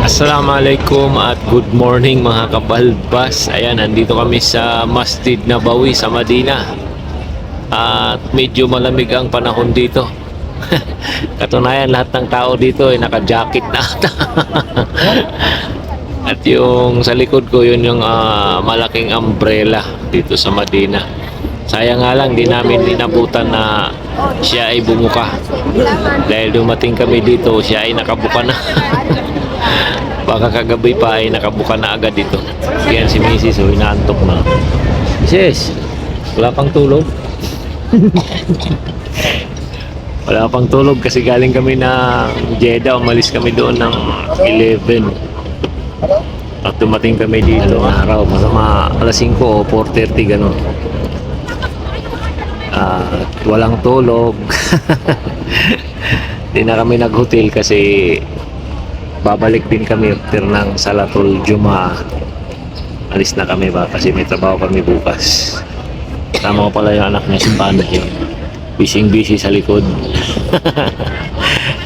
Assalamualaikum at good morning mga kabalbas. Ayan, nandito kami sa Masjid Nabawi sa Madina. At medyo malamig ang panahon dito. Katunayan, lahat ng tao dito ay naka-jacket na. At yung sa likod ko, yun yung malaking umbrella dito sa Madina. Sayang nga lang, di namin inabutan na siya ay bumuka. Dahil dumating kami dito, siya ay nakabuka na. Baka kagabi pa ay nakabuka na agad dito. Yan si Mrs. So inaantok na. Mrs. Wala pang tulog? Wala pang tulog kasi galing kami ng Jeddah. Umalis kami doon ng 11. At dumating kami dito ng araw. Masama alas 5 o 4:30 ganun. Walang tulog. Di na kami nag-hotel kasi babalik din kami after ng Salatul Jumaah. Alis na kami ba kasi may trabaho kami bukas. Tama ko pala yung anak niya si Paano yun. Busy sa likod.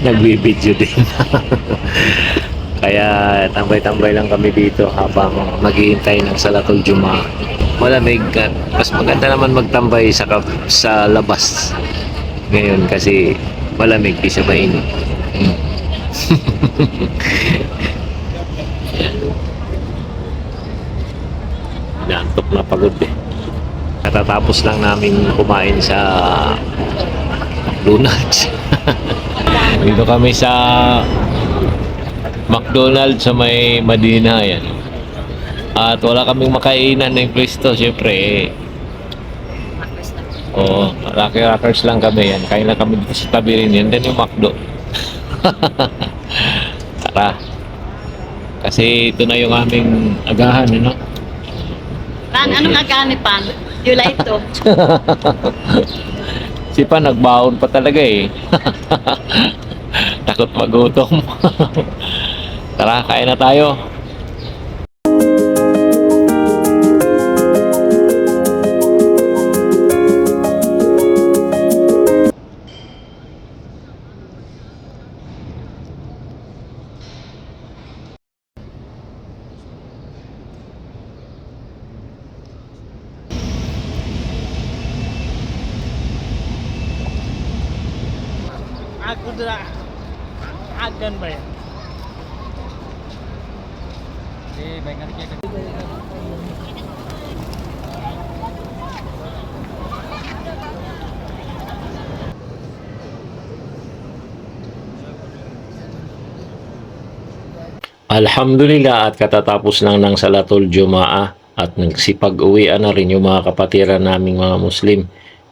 Nagbibideo din. Kaya tambay-tambay lang kami dito habang maghihintay ng Salatul Jumaah. Malamig at mas maganda naman magtambay sa labas ngayon kasi malamig, di siya mainit. Naantok na, pagod eh. Katatapos lang namin kumain sa McDonald's. Dito kami sa McDonald's sa may Madina yan. At wala kaming makainan ng pwesto, syempre. Rocky Rockers lang kami yan. Kain lang kami dito sa tabi rin yan. Then yung McDo. Tara. Kasi ito na yung aming agahan, ano? Pan, anong agahan ni Pan? July 2. Si Pan nagbaon pa talaga eh. Takot magutom. Tara, kain na tayo. Aku dah agan bayar. Bayangan kita. Alhamdulillah at katatapos lang ng Salatul Jumaah at nagsipag-uwian na rin yung mga kapatiran naming mga Muslim.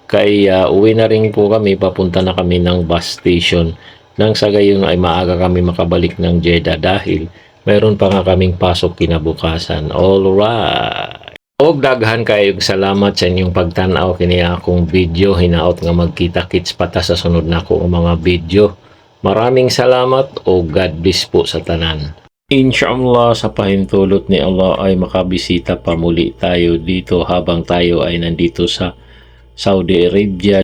Kaya uwi na rin po kami, papunta na kami ng bus station. Nang sa gayon ay maaga kami makabalik ng Jeddah dahil mayroon pa nga kaming pasok kinabukasan. Alright! Og daghan kayong salamat sa inyong pagtanaw kini akong video. Hinaot nga magkita-kits pata sa sunod na akong mga video. Maraming salamat o God bless po sa tanan. Inshallah sa pahintulot ni Allah ay makabisita pa muli tayo dito habang tayo ay nandito sa Saudi Arabia.